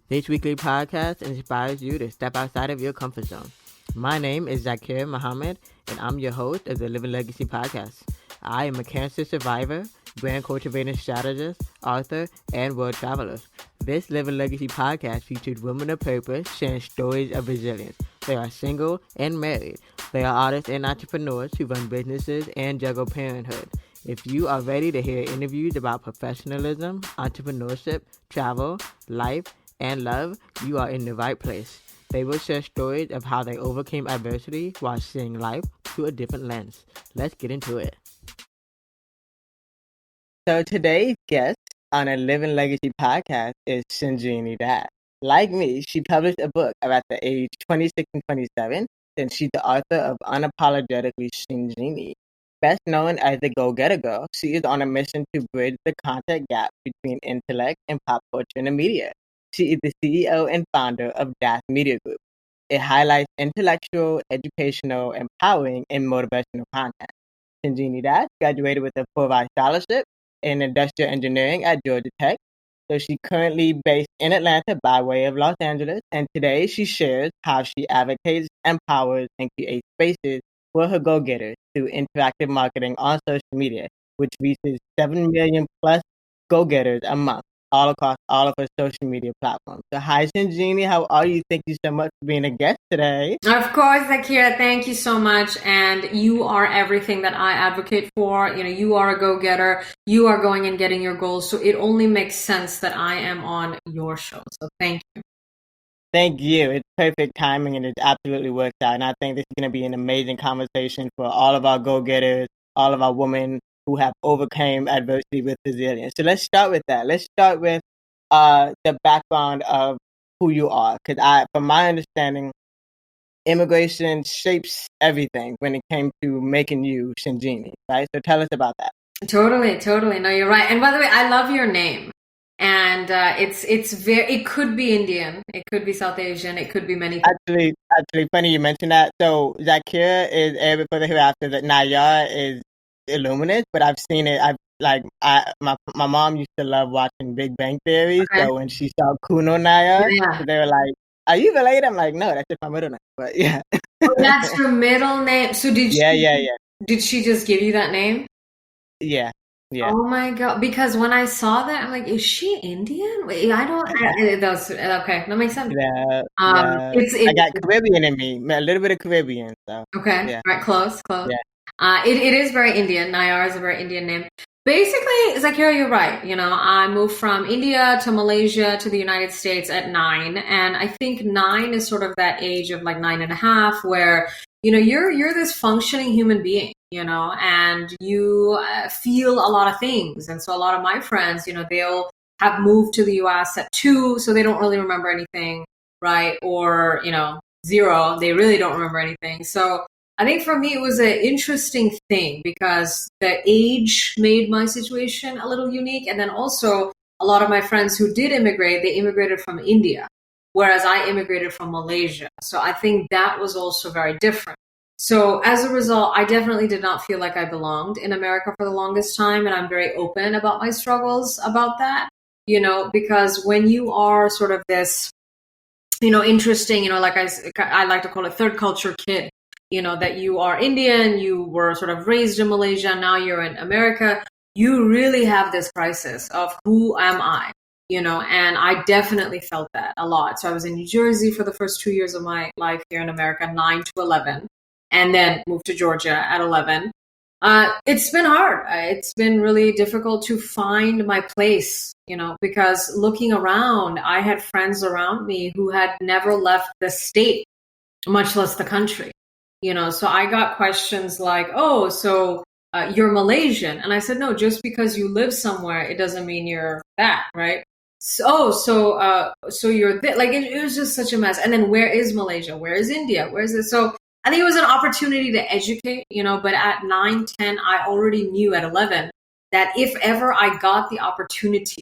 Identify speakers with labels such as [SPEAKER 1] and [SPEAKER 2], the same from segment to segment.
[SPEAKER 1] This weekly podcast inspires you to step outside of your comfort zone. My name is Zakir Muhammad, and I'm your host of the Living Legacy podcast. I am a cancer survivor, brand cultivating strategist, author, and world traveler. This Living Legacy podcast features women of purpose sharing stories of resilience. They are single and married. They are artists and entrepreneurs who run businesses and juggle parenthood. If you are ready to hear interviews about professionalism, entrepreneurship, travel, life, and love, you are in the right place. They will share stories of how they overcame adversity while seeing life through a different lens. Let's get into it. So today's guest on a Living Legacy podcast is Shinjini. Like me, she published a book about the age 26 and 27, and she's the author of Unapologetically Shinjini. Best known as the Go-Getter Girl, she is on a mission to bridge the content gap between intellect and pop culture in the media. She is the CEO and founder of Das Media Group. It highlights intellectual, educational, empowering, and motivational content. Shinjini Das graduated with a full-ride scholarship in industrial engineering at Georgia Tech. So she's currently based in Atlanta by way of Los Angeles, and today she shares how she advocates, empowers, and creates spaces for her go-getters through interactive marketing on social media, which reaches 7 million plus go-getters a month all across all of her social media platforms. So hi, Shinjini, how are you? Thank you so much for being a guest today.
[SPEAKER 2] Of course, Akira, thank you so much. And you are everything that I advocate for. You are a go-getter. You are going and getting your goals. So it only makes sense that I am on your show. So thank you.
[SPEAKER 1] Thank you. It's perfect timing and it absolutely works out. And I think this is going to be an amazing conversation for all of our go-getters, all of our women who have overcome adversity with resilience. So let's start with that. Let's start with the background of who you are. Because from my understanding, immigration shapes everything when it came to making you Shinjini, right? So tell us about that.
[SPEAKER 2] Totally. No, you're right. And by the way, I love your name. And it could be Indian, it could be South Asian, it could be many things.
[SPEAKER 1] Actually, funny you mentioned that. So Zakir is Arabic for the hereafter, that Nayar is Illuminist, but I've seen it. My mom used to love watching Big Bang Theory,
[SPEAKER 2] Okay.
[SPEAKER 1] so when she saw Kuno Nayar,
[SPEAKER 2] Yeah.
[SPEAKER 1] so they were like, "Are you related?" I'm like, "No, that's just my middle name." But yeah.
[SPEAKER 2] Oh, that's your middle name. So
[SPEAKER 1] yeah.
[SPEAKER 2] Did she just give you that name?
[SPEAKER 1] Yeah.
[SPEAKER 2] Oh my God. Because when I saw that, I'm like, is she Indian? Wait, okay. That makes sense.
[SPEAKER 1] Yeah.
[SPEAKER 2] It's
[SPEAKER 1] I got Caribbean in me, a little bit of Caribbean. So
[SPEAKER 2] okay.
[SPEAKER 1] yeah.
[SPEAKER 2] Right. Close.
[SPEAKER 1] Yeah.
[SPEAKER 2] It is very Indian. Nayar is a very Indian name. Basically, Zakira, you're right. I moved from India to Malaysia to the United States at 9. And I think 9 is sort of that age of like 9.5 where, you're this functioning human being, and you feel a lot of things. And so a lot of my friends, they'll have moved to the US at 2, so they don't really remember anything, right? Or, 0, they really don't remember anything. So I think for me, it was an interesting thing because the age made my situation a little unique. And then also a lot of my friends who did immigrate, they immigrated from India, whereas I immigrated from Malaysia. So I think that was also very different. So as a result, I definitely did not feel like I belonged in America for the longest time. And I'm very open about my struggles about that, because when you are sort of this, interesting, like I like to call it third culture kid, that you are Indian, you were sort of raised in Malaysia, now you're in America, you really have this crisis of who am I, and I definitely felt that a lot. So I was in New Jersey for the first 2 years of my life here in America, 9 to 11, and then moved to Georgia at 11. It's been hard. It's been really difficult to find my place, because looking around, I had friends around me who had never left the state, much less the country. So I got questions like, "Oh, so you're Malaysian?" And I said, "No, just because you live somewhere, it doesn't mean you're that, right?" So you're like, it was just such a mess. And then where is Malaysia? Where is India? Where is it? So I think it was an opportunity to educate, but at 9, 10, I already knew at 11 that if ever I got the opportunity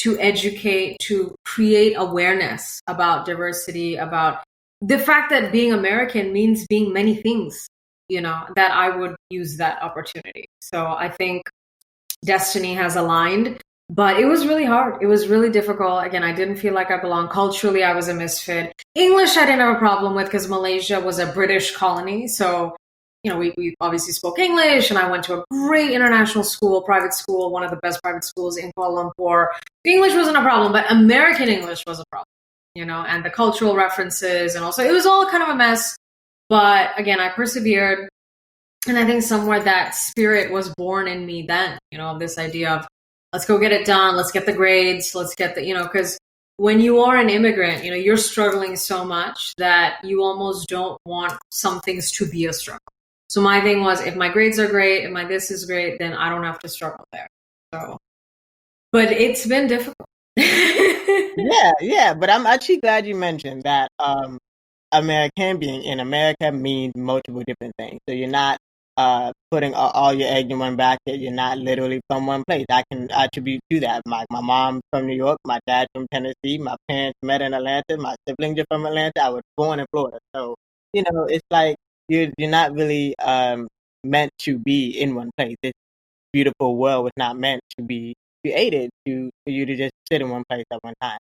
[SPEAKER 2] to educate, to create awareness about diversity, about the fact that being American means being many things, that I would use that opportunity. So I think destiny has aligned But it was really hard. It was really difficult. Again, I didn't feel like I belonged. Culturally, I was a misfit. English, I didn't have a problem with because Malaysia was a British colony. So, we obviously spoke English, and I went to a great international school, private school, one of the best private schools in Kuala Lumpur. The English wasn't a problem, but American English was a problem, and the cultural references, and also it was all kind of a mess. But again, I persevered. And I think somewhere that spirit was born in me then, this idea of let's go get it done, let's get the grades, let's get because when you are an immigrant, you're struggling so much that you almost don't want some things to be a struggle. So my thing was, if my grades are great, if my this is great, then I don't have to struggle there. So, but it's been difficult.
[SPEAKER 1] Yeah, but I'm actually glad you mentioned that American being in America means multiple different things. So you're not putting all your eggs in one basket. You're not literally from one place. I can attribute to that. My mom's from New York. My dad's from Tennessee. My parents met in Atlanta. My siblings are from Atlanta. I was born in Florida. So, it's like you're not really meant to be in one place. This beautiful world was not meant to be created for you to just sit in one place at one time.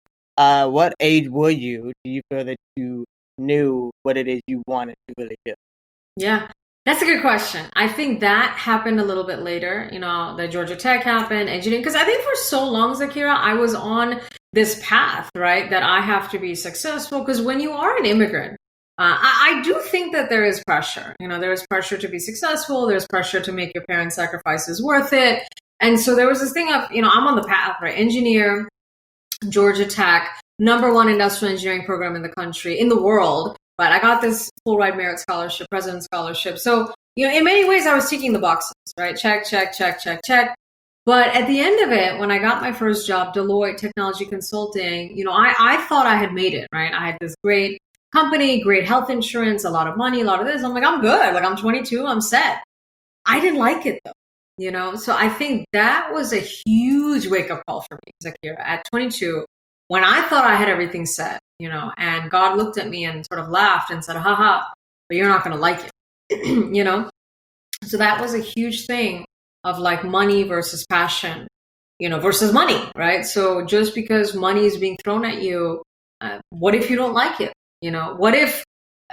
[SPEAKER 1] What age were you? Do you feel that you knew what it is you wanted to really do?
[SPEAKER 2] Yeah, that's a good question. I think that happened a little bit later. The Georgia Tech happened, engineering, because I think for so long, Zakira, I was on this path, right, that I have to be successful. Because when you are an immigrant, I do think that there is pressure. There is pressure to be successful. There's pressure to make your parents' sacrifices worth it. And so there was this thing of, I'm on the path, right? Engineer, Georgia Tech, #1 industrial engineering program in the country, in the world. But I got this full ride merit scholarship, president scholarship. So, in many ways, I was ticking the boxes, right? Check, check, check, check, check. But at the end of it, when I got my first job, Deloitte Technology Consulting, I thought I had made it, right? I had this great company, great health insurance, a lot of money, a lot of this. I'm like, I'm good. Like, I'm 22, I'm set. I didn't like it though, So I think that was a huge wake up call for me, Zakira, at 22, when I thought I had everything set, and God looked at me and sort of laughed and said, haha, but you're not going to like it, So that was a huge thing of like money versus passion, versus money, right? So just because money is being thrown at you, what if you don't like it? What if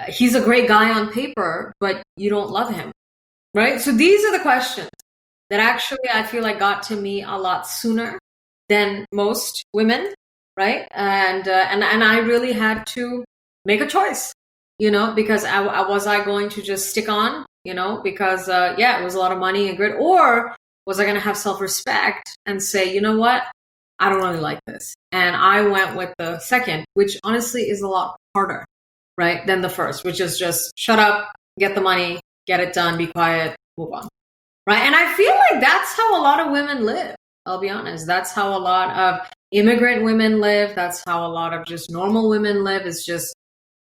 [SPEAKER 2] he's a great guy on paper, but you don't love him, right? So these are the questions that actually I feel like got to me a lot sooner than most women, right? And I really had to make a choice, because was I going to just stick on, because it was a lot of money and grit, or was I going to have self-respect and say, you know what, I don't really like this, and I went with the second, which honestly is a lot harder, right, than the first, which is just shut up, get the money, get it done, be quiet, move on, right? And I feel like that's how a lot of women live. I'll be honest. That's how a lot of immigrant women live. That's how a lot of just normal women live, is just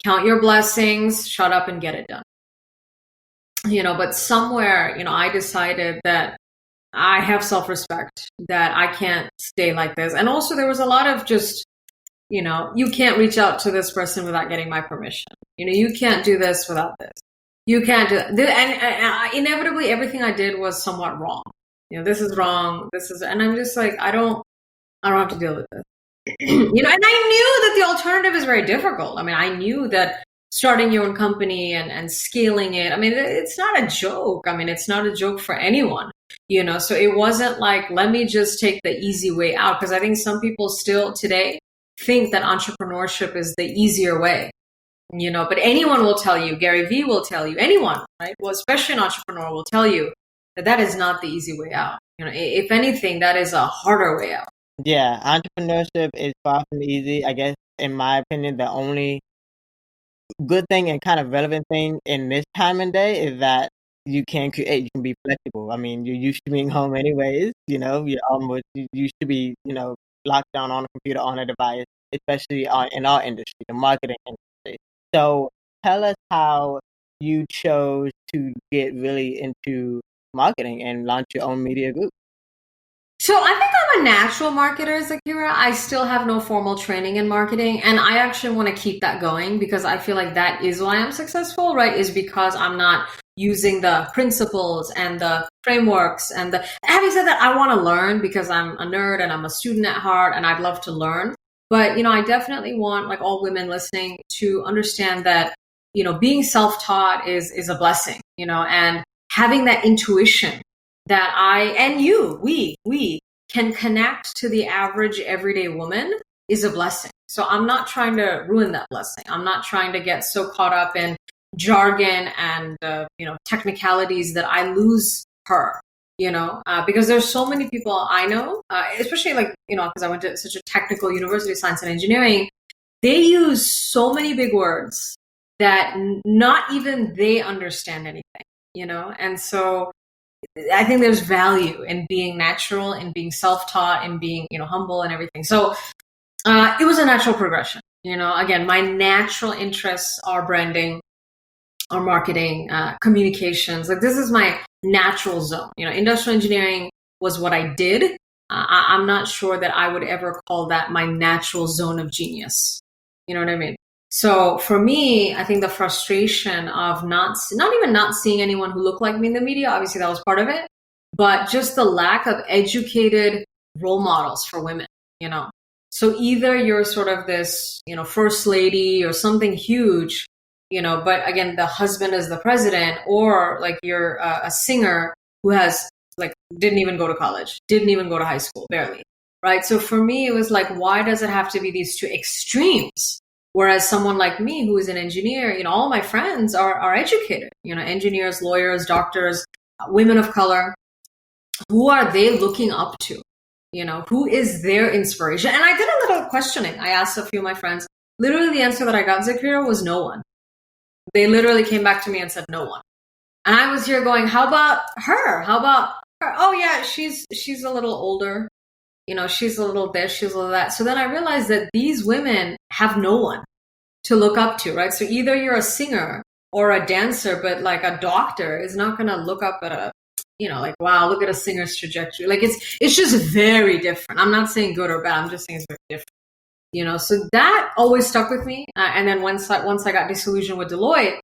[SPEAKER 2] count your blessings, shut up and get it done. But somewhere, I decided that I have self-respect, that I can't stay like this. And also there was a lot of just, you can't reach out to this person without getting my permission. You can't do this without this. You can't do that. And inevitably everything I did was somewhat wrong. This is wrong. And I'm just like, I don't have to deal with this. And I knew that the alternative is very difficult. I mean, I knew that starting your own company and scaling it, I mean, it's not a joke. I mean, it's not a joke for anyone, so it wasn't like, let me just take the easy way out. Because I think some people still today think that entrepreneurship is the easier way, but anyone will tell you, Gary Vee will tell you, anyone, right? Well, especially an entrepreneur will tell you that is not the easy way out. If anything, that is a harder way out.
[SPEAKER 1] Yeah, entrepreneurship is far from easy. I guess, in my opinion, the only good thing and kind of relevant thing in this time and day is that you can create, you can be flexible. I mean, you're used to being home anyways, you're used to be, locked down on a computer, on a device, especially in our industry, the marketing industry. So tell us how you chose to get really into marketing and launch your own media group.
[SPEAKER 2] So I think I'm a natural marketer, Zakira. I still have no formal training in marketing, and I actually want to keep that going because I feel like that is why I'm successful, right? Is because I'm not using the principles and the frameworks and the having said that, I want to learn because I'm a nerd and I'm a student at heart and I'd love to learn. But I definitely want like all women listening to understand that, being self-taught is a blessing, and having that intuition that we can connect to the average everyday woman is a blessing. So I'm not trying to ruin that blessing. I'm not trying to get so caught up in jargon and technicalities that I lose her. Because there's so many people I know, especially like because I went to such a technical university, science and engineering. They use so many big words that not even they understand anything. And so I think there's value in being natural, in being self-taught, in being humble and everything. So it was a natural progression. Again, my natural interests are branding, or marketing, communications. Like this is my natural zone. Industrial engineering was what I did. I'm not sure that I would ever call that my natural zone of genius. You know what I mean? So for me, I think the frustration of not even not seeing anyone who looked like me in the media, obviously that was part of it, but just the lack of educated role models for women, So either you're sort of this, first lady or something huge, but again, the husband is the president, or like you're a singer who has like, didn't even go to college, didn't even go to high school, barely. Right. So for me, it was like, why does it have to be these two extremes? Whereas someone like me, who is an engineer, all my friends are educated, engineers, lawyers, doctors, women of color. Who are they looking up to? Who is their inspiration? And I did a little questioning. I asked a few of my friends. Literally, the answer that I got, Zakira, was no one. They literally came back to me and said no one. And I was here going, how about her? How about her? Oh yeah, she's a little older. She's a little this, she's a little that. So then I realized that these women have no one to look up to, right? So either you're a singer or a dancer, but like a doctor is not going to look up at a, like, wow, look at a singer's trajectory. Like it's just very different. I'm not saying good or bad. I'm just saying it's very different. So that always stuck with me. And then once I got disillusioned with Deloitte,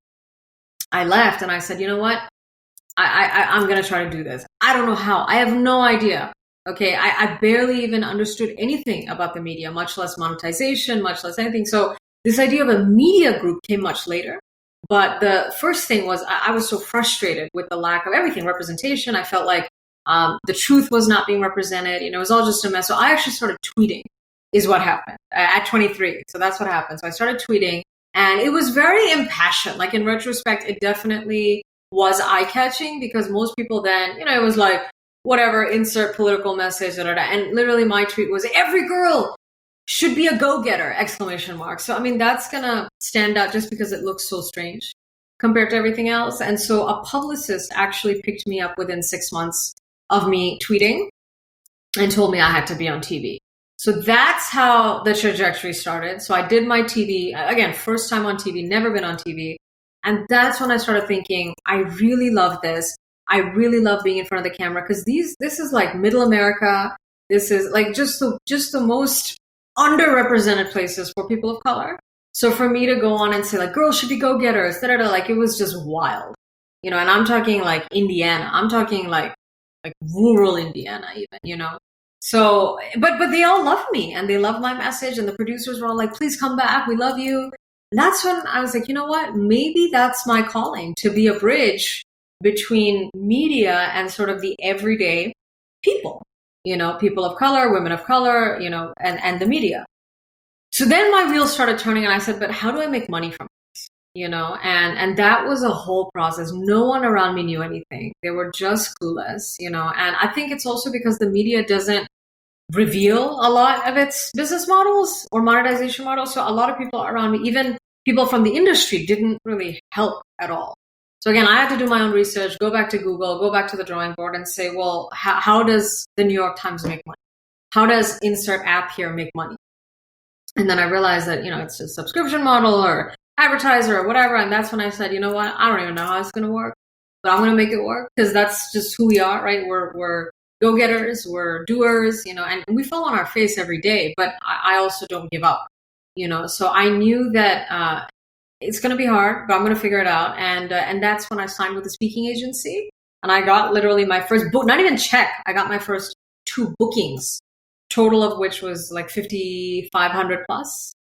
[SPEAKER 2] I left and I said, you know what? I'm going to try to do this. I don't know how. I have no idea. Okay. I barely even understood anything about the media, much less monetization, much less anything. So this idea of a media group came much later. But the first thing was I was so frustrated with the lack of everything, representation. I felt like the truth was not being represented. It was all just a mess. So I actually started tweeting is what happened at 23. So that's what happened. So I started tweeting and it was very impassioned. Like in retrospect, it definitely was eye-catching because most people then, it was like, whatever, insert political message, and literally my tweet was, every girl should be a go-getter, exclamation mark. So, I mean, that's going to stand out just because it looks so strange compared to everything else. And so a publicist actually picked me up within 6 months of me tweeting and told me I had to be on TV. So that's how the trajectory started. So I did my TV, again, first time on TV, never been on TV. And that's when I started thinking, I really love this. I really love being in front of the camera because this is like middle America. This is like just the most underrepresented places for people of color. So for me to go on and say like girls should be go-getters, like it was just wild, and I'm talking like Indiana. I'm talking like rural Indiana even, So, but they all love me and they love my message and the producers were all like, please come back. We love you. And that's when I was like, you know what? Maybe that's my calling, to be a bridge between media and sort of the everyday people, people of color, women of color, and the media. So then my wheels started turning and I said, but how do I make money from this? And that was a whole process. No one around me knew anything. They were just clueless, and I think it's also because the media doesn't reveal a lot of its business models or monetization models. So a lot of people around me, even people from the industry, didn't really help at all. So again, I had to do my own research, go back to Google, go back to the drawing board and say, well, how does the New York Times make money? How does insert app here make money? And then I realized that, it's a subscription model or advertiser or whatever. And that's when I said, you know what? I don't even know how it's going to work, but I'm going to make it work because that's just who we are, right? We're go-getters, we're doers, and we fall on our face every day, but I also don't give up, So I knew that it's going to be hard, but I'm going to figure it out. And that's when I signed with a speaking agency, and I got literally my first book, not even check. I got my first two bookings, total of which was like 5,500 plus.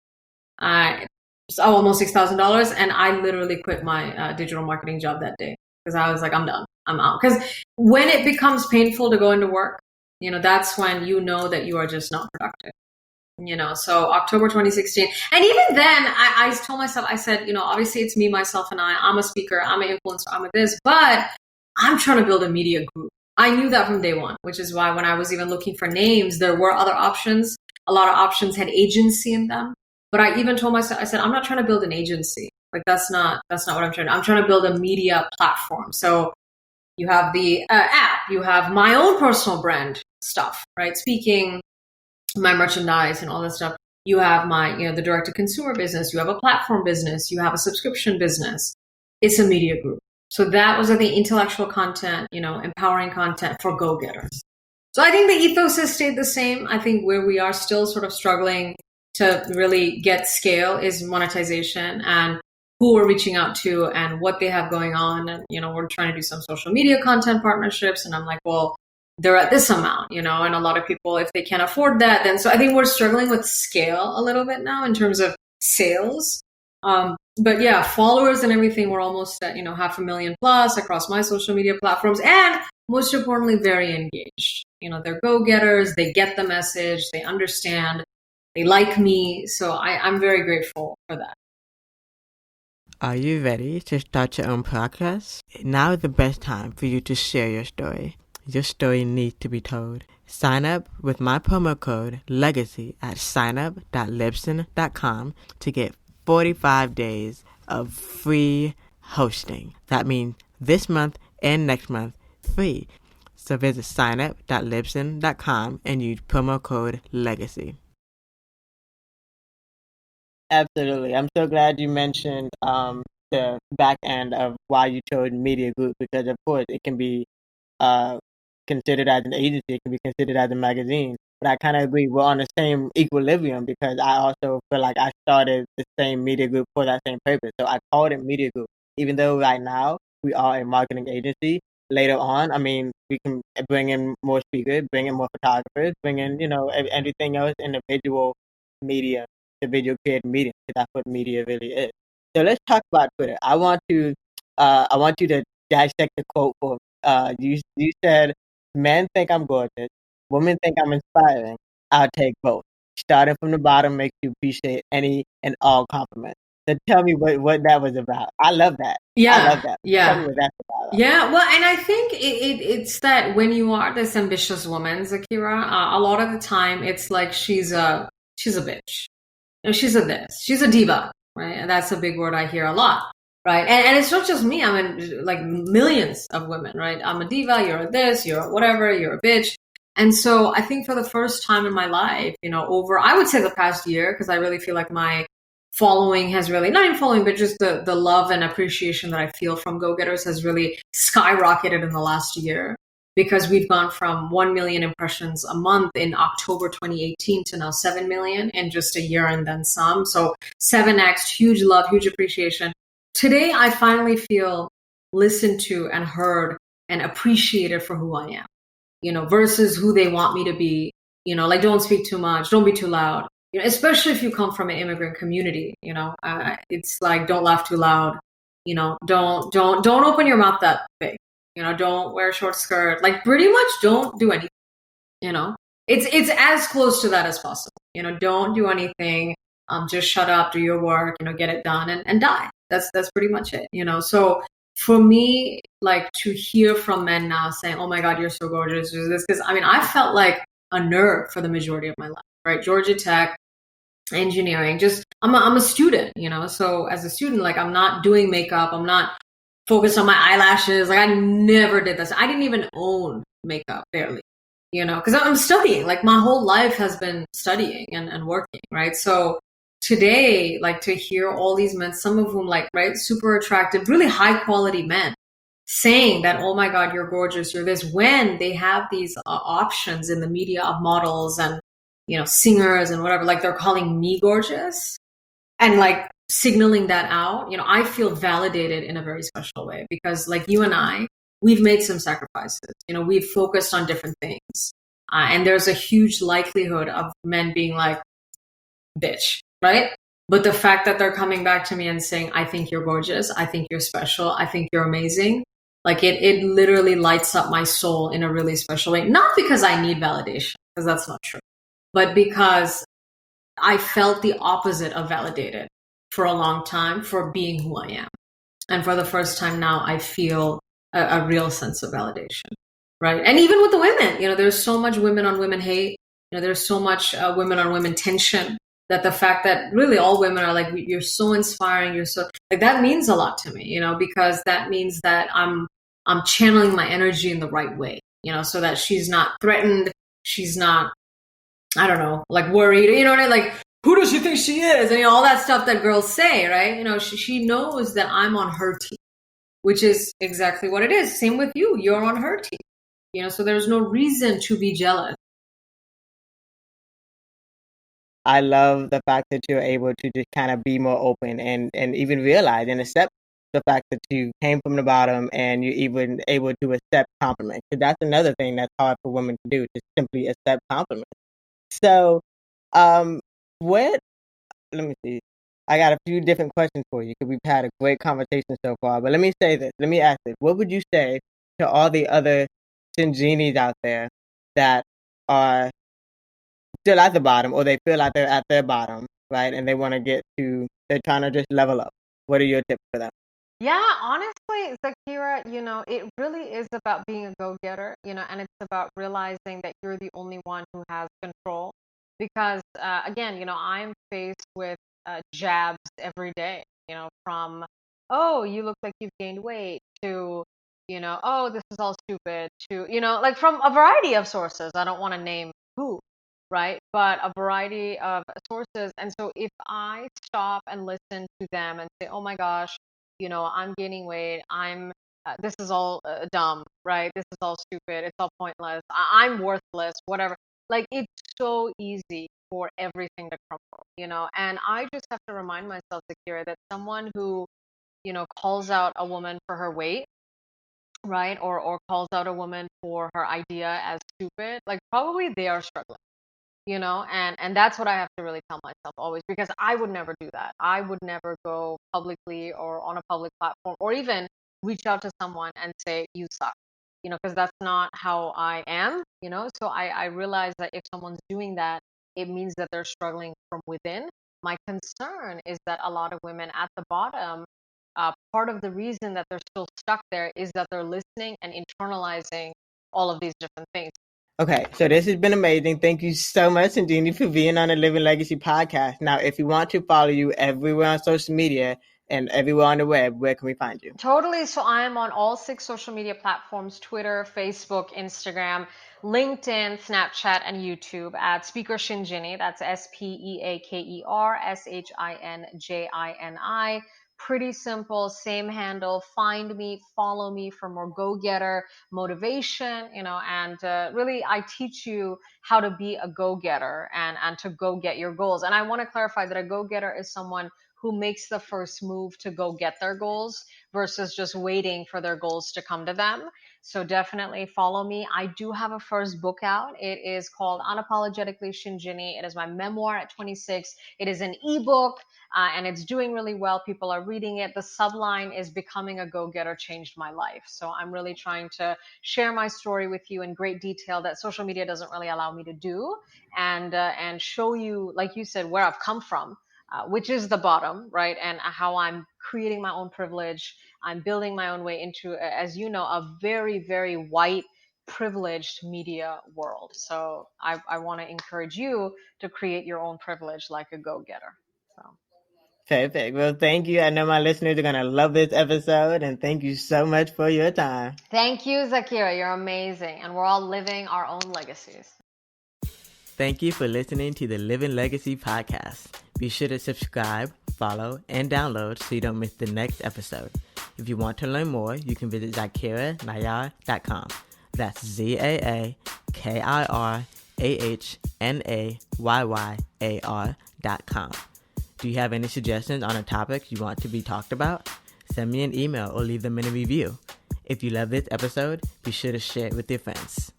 [SPEAKER 2] So almost $6,000, and I literally quit my digital marketing job that day because I was like, I'm done, I'm out. Because when it becomes painful to go into work, that's when you know that you are just not productive. So October 2016. And even then, I told myself, I said, obviously it's me, myself, and I'm a speaker, I'm an influencer, I'm a this, but I'm trying to build a media group. I knew that from day one, which is why when I was even looking for names, there were other options. A lot of options had agency in them. But I even told myself, I said, I'm not trying to build an agency. Like that's not what I'm trying to do. I'm trying to build a media platform. So you have the app, you have my own personal brand stuff, right? Speaking, my merchandise and all that stuff. You have my, the direct to consumer business. You have a platform business. You have a subscription business. It's a media group. So that was the intellectual content, empowering content for go-getters. So I think the ethos has stayed the same. I think where we are still sort of struggling to really get scale is monetization and who we're reaching out to and what they have going on. And, we're trying to do some social media content partnerships. And I'm like, well, they're at this amount, and a lot of people, if they can't afford that, then so I think we're struggling with scale a little bit now in terms of sales. But yeah, followers and everything, we're almost at, 500,000 plus across my social media platforms. And most importantly, very engaged. They're go-getters, they get the message, they understand, they like me. So I'm very grateful for that.
[SPEAKER 1] Are you ready to start your own podcast? Now is the best time for you to share your story. Your story needs to be told. Sign up with my promo code LEGACY at signup.libsyn.com to get 45 days of free hosting. That means this month and next month free. So visit signup.libsyn.com and use promo code LEGACY. Absolutely. I'm so glad you mentioned the back end of why you chose Media Group, because of course it can be considered as an agency, it can be considered as a magazine. But I kind of agree, we're on the same equilibrium because I also feel like I started the same media group for that same purpose. So I called it Media Group, even though right now we are a marketing agency. Later on, I mean, we can bring in more speakers, bring in more photographers, bring in, everything else in the visual media, the visual creative medium, because that's what media really is. So let's talk about Twitter. I want you to dissect the quote for you said, men think I'm gorgeous, women think I'm inspiring. I'll take both. Starting from the bottom makes you appreciate any and all compliments. So tell me what that was about. I love that.
[SPEAKER 2] Yeah,
[SPEAKER 1] I love that.
[SPEAKER 2] yeah.
[SPEAKER 1] Tell me what that's about.
[SPEAKER 2] Yeah, well, and I think it's that when you are this ambitious woman, Zakira, a lot of the time it's like she's a bitch. She's a this. She's a diva, right? And that's a big word I hear a lot. Right. And it's not just me. I mean, like millions of women, right? I'm a diva. You're a this, you're a whatever, you're a bitch. And so I think for the first time in my life, over, I would say the past year, because I really feel like my following has really, not even following, but just the love and appreciation that I feel from go-getters has really skyrocketed in the last year, because we've gone from 1 million impressions a month in October 2018 to now 7 million in just a year and then some. So 7x, huge love, huge appreciation. Today, I finally feel listened to and heard and appreciated for who I am, versus who they want me to be, like don't speak too much, don't be too loud, especially if you come from an immigrant community, it's like, don't laugh too loud, don't open your mouth that big, don't wear a short skirt, like pretty much don't do anything, it's as close to that as possible, don't do anything, just shut up, do your work, get it done and die. That's pretty much it, So for me, like to hear from men now saying, "Oh my God, you're so gorgeous," because I mean, I felt like a nerd for the majority of my life, right? Georgia Tech, engineering. Just I'm a student, So as a student, like I'm not doing makeup, I'm not focused on my eyelashes. Like I never did this. I didn't even own makeup, barely, because I'm studying. Like my whole life has been studying and working, right? So today, like to hear all these men, some of whom like, right, super attractive, really high quality men saying that, "Oh my God, you're gorgeous, you're this," when they have these options in the media of models and, singers and whatever, like they're calling me gorgeous. And like, signaling that out, I feel validated in a very special way because, like you and I, we've made some sacrifices. We've focused on different things. And there's a huge likelihood of men being like, bitch, right? But the fact that they're coming back to me and saying, I think you're gorgeous, I think you're special, I think you're amazing, like it literally lights up my soul in a really special way. Not because I need validation, because that's not true, but because I felt the opposite of validated for a long time for being who I am. And for the first time now, I feel a real sense of validation, right? And even with the women, there's so much women on women hate. There's so much women on women tension that the fact that really all women are like, you're so inspiring. You're so like, that means a lot to me, because that means that I'm channeling my energy in the right way, so that she's not threatened. She's not, I don't know, like worried, what I mean? Like, who does she think she is? And all that stuff that girls say, right? She knows that I'm on her team, which is exactly what it is. Same with you. You're on her team, so there's no reason to be jealous.
[SPEAKER 1] I love the fact that you're able to just kind of be more open and even realize and accept the fact that you came from the bottom and you're even able to accept compliments. Because that's another thing that's hard for women to do, to simply accept compliments. So, what, let me see. I got a few different questions for you because we've had a great conversation so far. But let me say this. Let me ask this. What would you say to all the other Shinjinis out there that are still at the bottom, or they feel like they're at their bottom, right? And they want to they're trying to just level up. What are your tips for them?
[SPEAKER 3] Yeah, honestly, Zakira, it really is about being a go-getter, and it's about realizing that you're the only one who has control. Because, again, I'm faced with jabs every day, from, oh, you look like you've gained weight, to, oh, this is all stupid, to, like from a variety of sources. I don't want to name who, right? But a variety of sources. And so if I stop and listen to them and say, oh my gosh, I'm gaining weight. This is all dumb, right? This is all stupid. It's all pointless. I'm worthless, whatever. Like, it's so easy for everything to crumble, And I just have to remind myself, Zakira, that someone who, calls out a woman for her weight, right? Or calls out a woman for her idea as stupid, like, probably they are struggling, and that's what I have to really tell myself always, because I would never do that. I would never go publicly or on a public platform or even reach out to someone and say you suck, because that's not how I am, so I realize that if someone's doing that, it means that they're struggling from within. My concern is that a lot of women at the bottom, part of the reason that they're still stuck there is that they're listening and internalizing all of these different things.
[SPEAKER 1] Okay, so this has been amazing. Thank you so much, Shinjini, for being on the Living Legacy podcast. Now, if you want to follow you everywhere on social media and everywhere on the web, where can we find you?
[SPEAKER 3] Totally. So I am on all 6 social media platforms: Twitter, Facebook, Instagram, LinkedIn, Snapchat, and YouTube at Speaker Shinjini. That's SpeakerShinjini. Pretty simple, same handle. Find me, follow me for more go-getter motivation, and really I teach you how to be a go-getter and to go get your goals. And I want to clarify that a go-getter is someone who makes the first move to go get their goals versus just waiting for their goals to come to them. So definitely follow me. I do have a first book out. It is called Unapologetically Shinjini. It is my memoir at 26. It is an ebook, and it's doing really well. People are reading it. The subline is "Becoming a Go-Getter changed my life." So I'm really trying to share my story with you in great detail that social media doesn't really allow me to do, and show you, like you said, where I've come from. Which is the bottom, right? And how I'm creating my own privilege. I'm building my own way into, as you know, a very, very white, privileged media world. So I want to encourage you to create your own privilege like a go-getter. So.
[SPEAKER 1] Perfect. Well, thank you. I know my listeners are going to love this episode, and thank you so much for your time.
[SPEAKER 3] Thank you, Zakira. You're amazing. And we're all living our own legacies.
[SPEAKER 1] Thank you for listening to the Living Legacy podcast. Be sure to subscribe, follow, and download so you don't miss the next episode. If you want to learn more, you can visit ZakiraNayar.com. That's ZAAKIRAHNAYYAR.com. Do you have any suggestions on a topic you want to be talked about? Send me an email or leave them in a review. If you love this episode, be sure to share it with your friends.